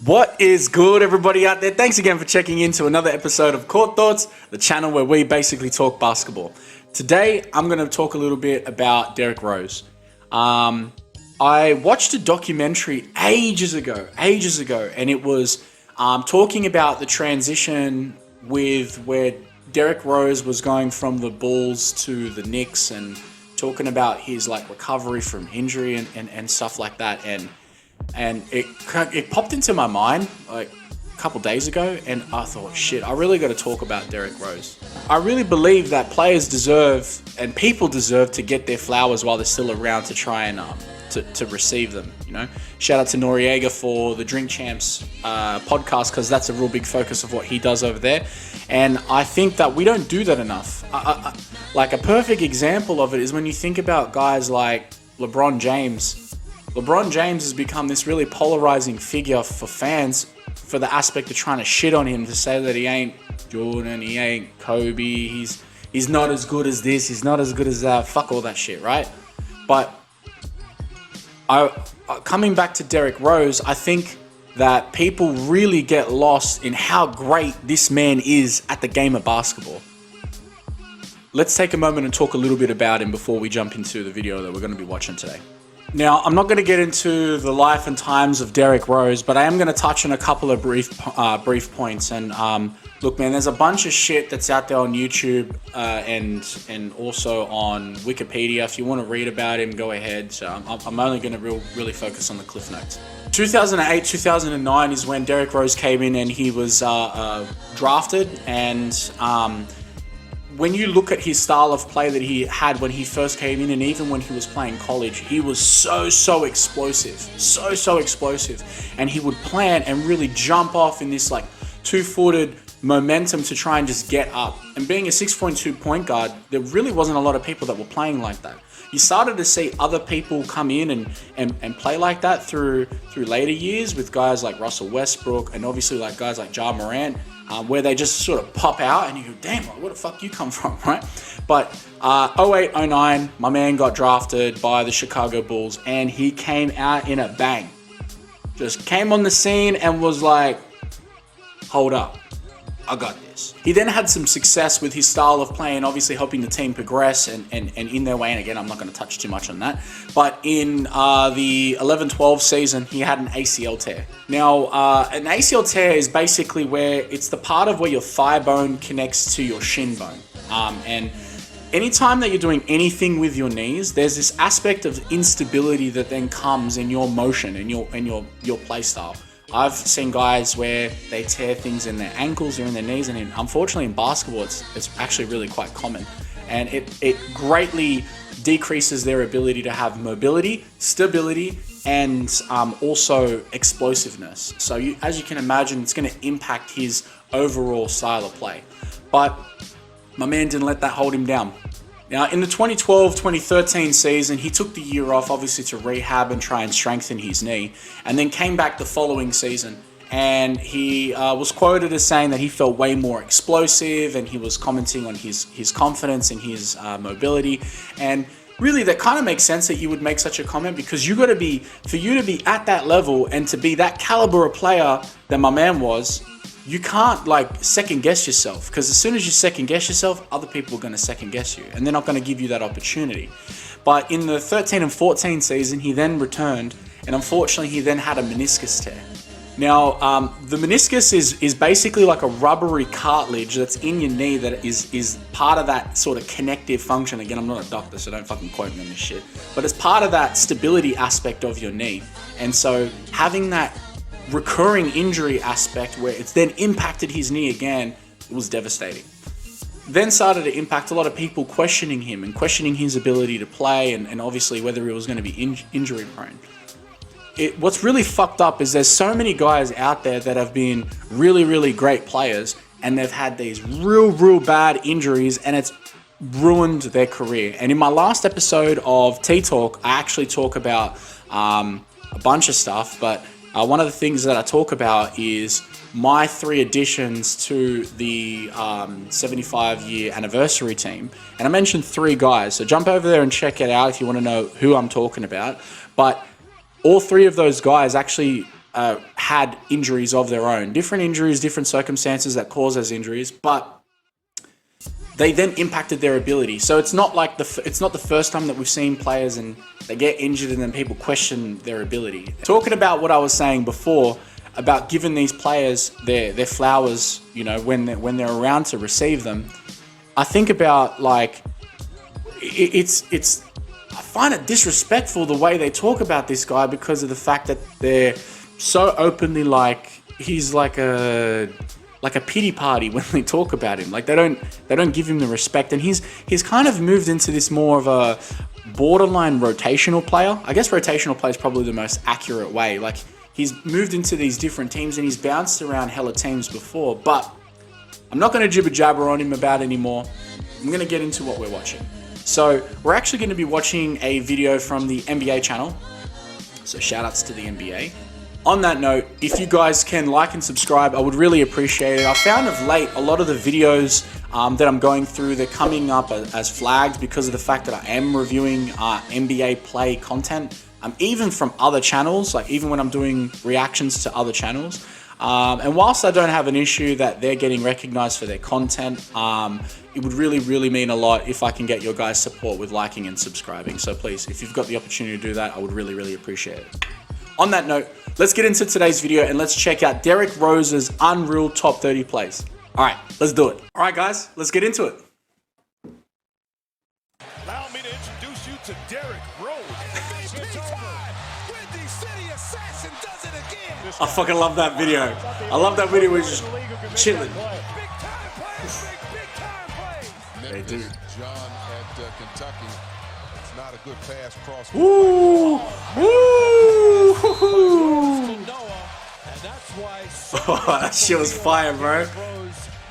What is good, everybody out there? Thanks again for checking into another episode of Court Thoughts, the channel where we basically talk basketball. Today, I'm going to talk a little bit about Derrick Rose. I watched a documentary ages ago, and it was talking about the transition with where Derrick Rose was going from the Bulls to the Knicks, and talking about his recovery from injury and stuff like that. And it popped into my mind a couple days ago, and I thought, shit, I really got to talk about Derrick Rose. I really believe that players deserve and people deserve to get their flowers while they're still around to try and to receive them. You know, shout out to Noriega for the Drink Champs podcast, because that's a real big focus of what he does over there. And I think that we don't do that enough. Like a perfect example of it is when you think about guys like LeBron James. LeBron James has become this really polarizing figure for fans, for the aspect of trying to shit on him, to say that he ain't Jordan, he ain't Kobe, he's not as good as this, he's not as good as that, fuck all that shit, right? But coming back to Derrick Rose, I think that people really get lost in how great this man is at the game of basketball. Let's take a moment and talk a little bit about him before we jump into the video that we're going to be watching today. Now, I'm not going to get into the life and times of Derrick Rose, but I am going to touch on a couple of brief points. And look, man, there's a bunch of shit that's out there on YouTube and also on Wikipedia. If you want to read about him, go ahead. So I'm only going to really focus on the cliff notes. 2008, 2009 is when Derrick Rose came in and he was drafted. And when you look at his style of play that he had when he first came in, and even when he was playing college, he was so explosive, so explosive. And he would plan and really jump off in this two-footed momentum to try and just get up. And being a 6'2" point guard, there really wasn't a lot of people that were playing like that. You started to see other people come in and play like that through later years with guys like Russell Westbrook and obviously guys like Ja Morant, where they just sort of pop out and you go, damn, where the fuck you come from, right? But 08, 09, my man got drafted by the Chicago Bulls, and he came out in a bang. Just came on the scene and was like, hold up, I got this. He then had some success with his style of play and obviously helping the team progress and in their way. And again, I'm not going to touch too much on that. But in the 11-12 season, he had an ACL tear. Now, an ACL tear is basically where it's the part of where your thigh bone connects to your shin bone. And anytime that you're doing anything with your knees, there's this aspect of instability that then comes in your motion and your play style. I've seen guys where they tear things in their ankles or in their knees, and unfortunately in basketball, it's actually really quite common. And it greatly decreases their ability to have mobility, stability, and also explosiveness. So as you can imagine, it's going to impact his overall style of play. But my man didn't let that hold him down. Now, in the 2012-2013 season, he took the year off, obviously, to rehab and try and strengthen his knee, and then came back the following season. And he was quoted as saying that he felt way more explosive, and he was commenting on his confidence and his mobility. And really, that kind of makes sense that you would make such a comment, because for you to be at that level and to be that caliber of player that my man was, you can't second guess yourself, because as soon as you second guess yourself, other people are going to second guess you, and they're not going to give you that opportunity. But in the 13 and 14 season, he then returned, and unfortunately, he then had a meniscus tear. Now, the meniscus is basically like a rubbery cartilage that's in your knee that is part of that sort of connective function. Again, I'm not a doctor, so don't fucking quote me on this shit. But it's part of that stability aspect of your knee. And so having that recurring injury aspect where it's then impacted his knee again, it was devastating. Then started to impact a lot of people questioning him and questioning his ability to play, and obviously whether he was going to be injury prone. What's really fucked up is there's so many guys out there that have been really great players, and they've had these real bad injuries, and it's ruined their career. And in my last episode of T-Talk, I actually talk about a bunch of stuff, but one of the things that I talk about is my 3 additions to the 75-year anniversary team. And I mentioned 3 guys, so jump over there and check it out if you want to know who I'm talking about. But all 3 of those guys actually had injuries of their own. Different injuries, different circumstances that cause those injuries, but they then impacted their ability. So it's not like it's not the first time that we've seen players and they get injured and then people question their ability. Talking about what I was saying before about giving these players their flowers, you know, when they're around to receive them, I think about like it's I find it disrespectful the way they talk about this guy because of the fact that they're so openly like he's like a pity party when they talk about him. Like they don't give him the respect, and he's kind of moved into this more of a borderline rotational player. I guess rotational play is probably the most accurate way. Like he's moved into these different teams and he's bounced around hella teams before, but I'm not going to jibber jabber on him about it anymore. I'm going to get into what we're watching. So we're actually going to be watching a video from the NBA channel. So shout outs to the NBA. On that note, if you guys can like and subscribe, I would really appreciate it. I found of late a lot of the videos that I'm going through, they're coming up as flagged because of the fact that I am reviewing NBA play content, even from other channels, like even when I'm doing reactions to other channels. And whilst I don't have an issue that they're getting recognized for their content, it would really mean a lot if I can get your guys' support with liking and subscribing. So please, if you've got the opportunity to do that, I would really appreciate it. On that note, let's get into today's video and let's check out Derrick Rose's unreal top 30 plays. All right, let's do it. All right, guys, let's get into it. Allow me to introduce you to Derrick Rose. I fucking love that video. I love that video where he's just chilling. They do. John at Kentucky. It's not a good pass cross. Woo! Woo! Oh, that shit was fire, bro.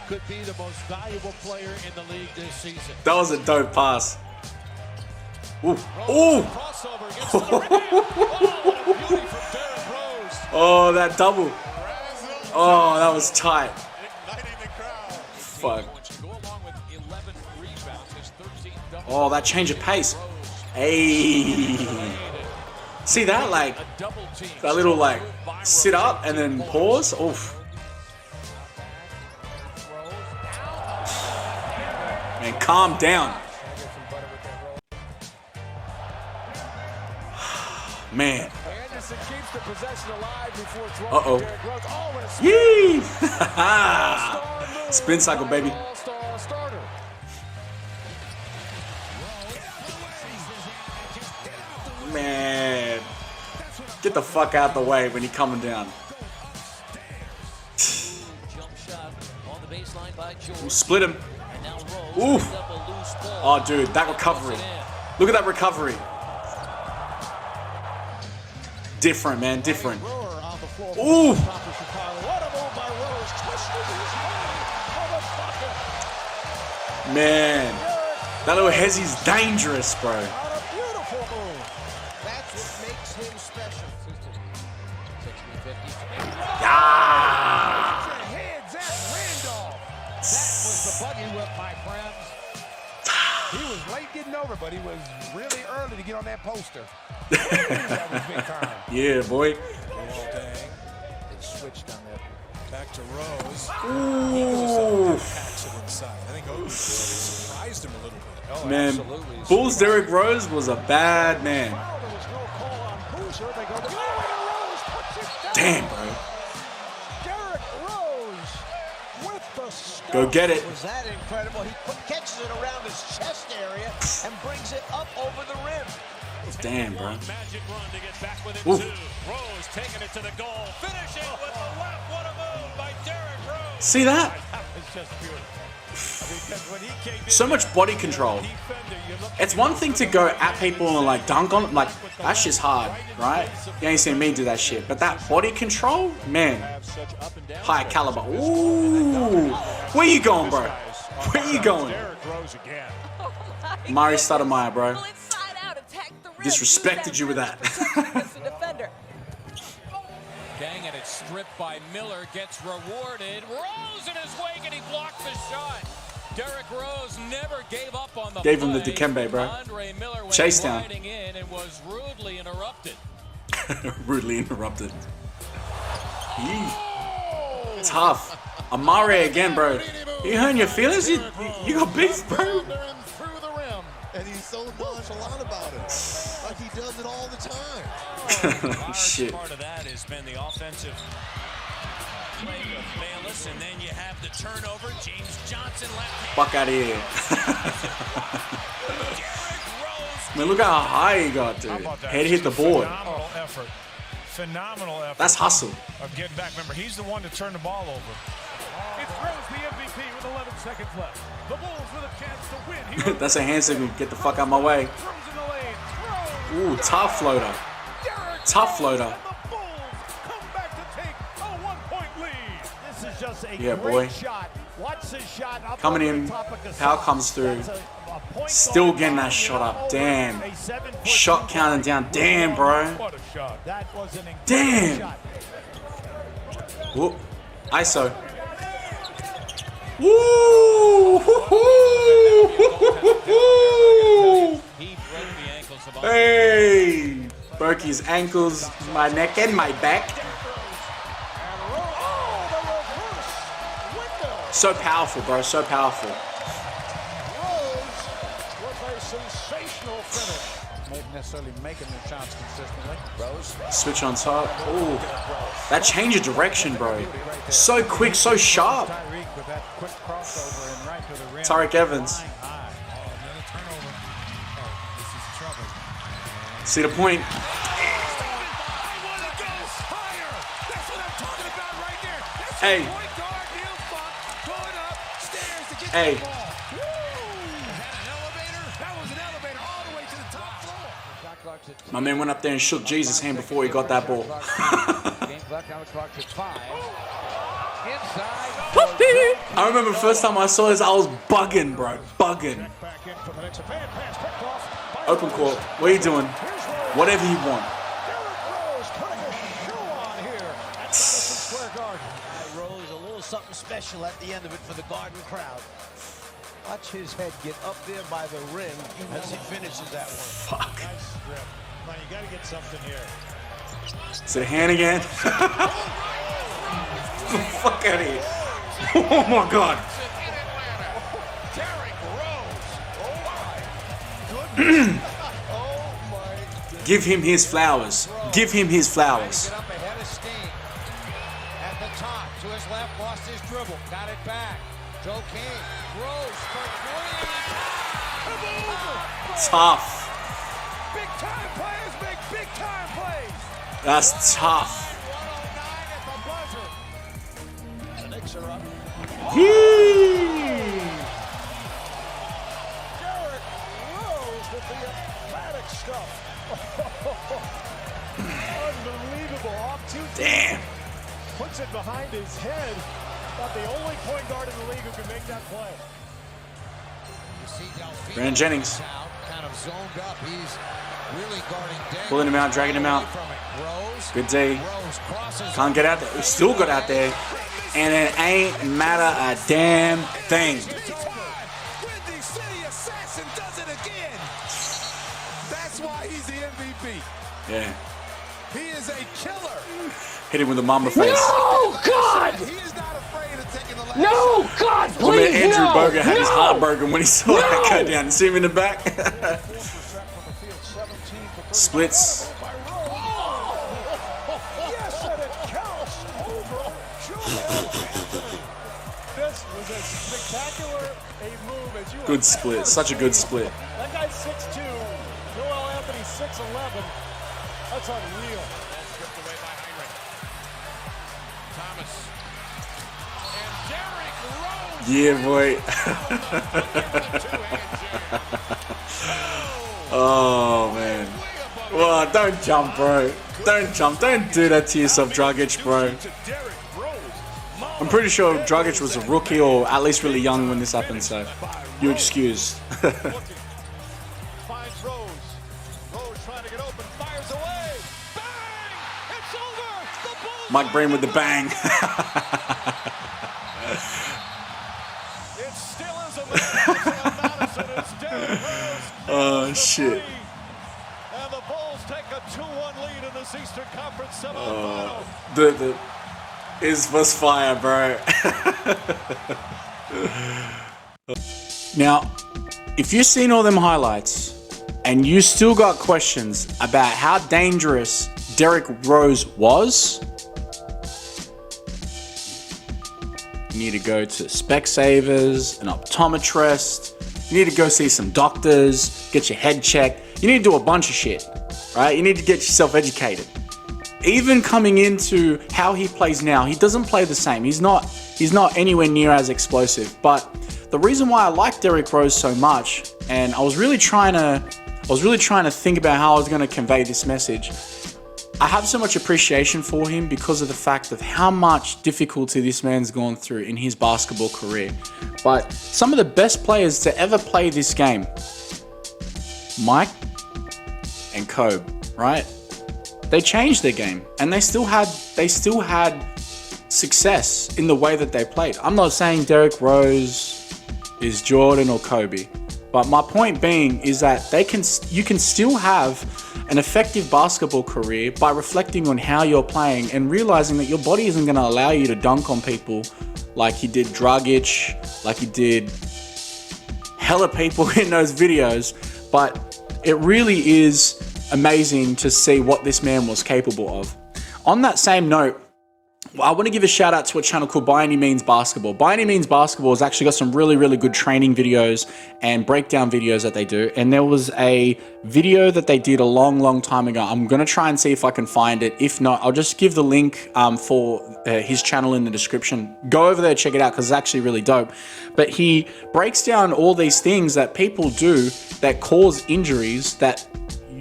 Could be the most valuable player in the league this season. That was a dope pass. Ooh! Ooh! Oh, that double. Oh, that was tight. Fuck. Oh, that change of pace. Hey. See that? Like, that little, like, sit up and then pause. Oof. Man, calm down. Man. Uh-oh. Yee! Spin cycle, baby. Man. Get the fuck out the way when he's coming down. Ooh, split him. Ooh. Oh, dude, that recovery. Look at that recovery. Different, man, different. Ooh! Man, that little Hezzy's dangerous, bro. That's what makes him special. Yeah! That was the buggy whip, my friends. He was late getting over, but he was really early to get on that poster. That was big time. Yeah, boy. They switched on that. Back to Rose. Ooh. Accident side. I think Otis surprised him a little bit. Oh, Man, absolutely. Bulls Derrick Rose was a bad man. Damn, bro. Derrick Rose with the stop. Go get it. Was that incredible? He catches it around his chest area and brings it up over the rim. Damn, bro. Magic run to get back within Ooh. two. Rose taking it to the goal, finishing with the left. What a move by Derrick Rose. See that? That was just beautiful. Because when he came in So much body control. It's one thing to go at people and like dunk on them, like that shit's hard, right? You ain't seen me do that shit. But that body control, man, high caliber. Ooh, where you going, bro? Where you going? Derrick Rose again. Mari Stoudemire, bro. Disrespected you with that. Gang, and it's stripped by Miller, gets rewarded. Rose in his wake, and he blocked the shot. Derrick Rose never gave up on the Gave him the play. Dikembe, bro. Andre Miller went Chase down. riding in and was rudely interrupted. Rudely interrupted. Tough. Amare again, bro. You hurting your feelings? You got beef, bro. Through the rim, and he's so nonchalant about it, like he does it all the time. Shit. Part of that has been the offensive play of Bayless, and then you have the turnover. James Johnson left hand. Fuck out of here. Derrick Rose. Man, look how high he got, dude. Head hit the board. Phenomenal effort. Phenomenal effort. That's hustle. Of getting back. Remember, he's the one to turn the ball over. It's Rose, the MVP, with 11 seconds left. The Bulls with a chance to win. That's a hand signal. Get the fuck out of my way. Throws in the lane. Ooh, tough floater. Tough floater. And the Bulls come back to take a 1-point lead. This is just a Yeah, great boy. shot. Watch this shot up Coming over in. the top of Gasol. Power comes through. That's a point Still guard getting that down shot up. over Damn. a 7-foot Shot two counting guard. down. Damn, bro. What a shot. That was an incredible Damn. shot. Whoop. ISO. Woo! He broke the ankles of Hey! Broke his ankles, my neck, and my back. So powerful, bro. So powerful. Rose with a sensational finish. Not necessarily making their shots consistently. Rose. Switch on top. Ooh. That change of direction, bro. So quick, so sharp. Tyreek with that quick crossover and right to the rim. Tariq Evans. Flying high. Another turnover. Oh, this is trouble. See the point. Hey. Hey. My man went up there and shook Jesus' hand before he got that ball. I remember the first time I saw this, I was bugging, bro. Bugging. Open court. What are you doing? Whatever you want. Rose, a little something special at the end of it for the Garden crowd. Watch his head get up there by the rim as he finishes that one. Fuck. Nice strip. Now you got to get something here. Is it a hand again? Fuck out of here. Oh my god. Give him his flowers. Give him his flowers. Get up ahead of steam. At the top, to his left, lost his dribble. Got it back. Joe King. Rose for three. Tough. Big time players make big time plays. That's tough. 109 at the buzzer. The Knicks are up. Derrick Rose with the emphatic stuff. Unbelievable. Off 2 Damn. puts it behind his head. About the only point guard in the league who can make that play. You see Delphine Brandon Jennings. out, kind of zoned up. He's really guarding Daniels. Pulling him out, dragging him out. Rose. Good day. Rose crosses. Can't get out there. We still got out there. And it ain't matter a damn thing. Windy City Assassin does it again. That's why he's the MVP. Yeah. He is a killer. Hit him with a mamba face. No, God! He is not afraid of taking the last No, God, I mean, please, Andrew no! Bogut had his no. heart broken when he saw that go down. You see him in the back? Splits. Yes, and it counts over This was as spectacular a move as you Good have split. ever Such a good seen. split. That guy's 6'2", Joel Anthony 6'11". That's unreal. That's stripped away by Heinrich. Thomas. Yeah, boy. Oh, man. Well, don't jump, bro. Don't jump. Don't do that to yourself, Dragic, bro. I'm pretty sure Dragic was a rookie or at least really young when this happened, so you're excused. Finds Rose. Rose trying to get open, fires away. Bang! It's over. The Bulls. Mike Breen with the bang. It still is a Madison. It's Derrick Rose. Oh, shit. And the Bulls take a 2-1 lead in this Eastern Conference semifinal. was fire, bro. Now, if you've seen all them highlights and you still got questions about how dangerous Derrick Rose was, you need to go to Specsavers, an optometrist. You need to go see some doctors, get your head checked. You need to do a bunch of shit, right? You need to get yourself educated. Even coming into how he plays now, he doesn't play the same. He's not anywhere near as explosive. But the reason why I like Derrick Rose so much, and I was really trying to think about how I was going to convey this message. I have so much appreciation for him because of the fact of how much difficulty this man's gone through in his basketball career. But some of the best players to ever play this game, Mike and Kobe, right? They changed their game and they still had success in the way that they played. I'm not saying Derrick Rose is Jordan or Kobe, but my point being is that you can still have an effective basketball career by reflecting on how you're playing and realizing that your body isn't going to allow you to dunk on people like he did Dragic, like he did hella people in those videos. But it really is amazing to see what this man was capable of. On that same note, I want to give a shout out to a channel called By Any Means Basketball. By Any Means Basketball has actually got some really, really good training videos and breakdown videos that they do. And there was a video that they did a long, long time ago. I'm going to try and see if I can find it. If not, I'll just give the link for his channel in the description. Go over there, check it out, because it's actually really dope. But he breaks down all these things that people do that cause injuries that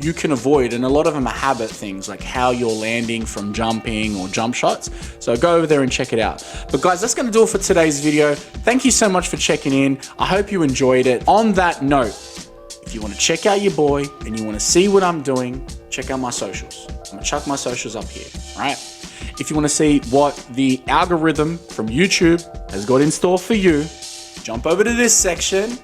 you can avoid, and a lot of them are habit things, like how you're landing from jumping or jump shots. So go over there and check it out. But guys, that's going to do it for today's video. Thank you so much for checking in. I hope you enjoyed it. On that note, if you want to check out your boy and you want to see what I'm doing, check out my socials. I'm going to chuck my socials up here, all right? If you want to see what the algorithm from YouTube has got in store for you, jump over to this section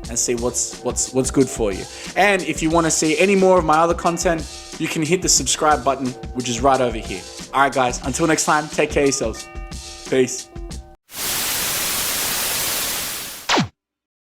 and see what's good for you. And if you want to see any more of my other content, you can hit the subscribe button, which is right over here. All right, guys, until next time, take care of yourselves. Peace.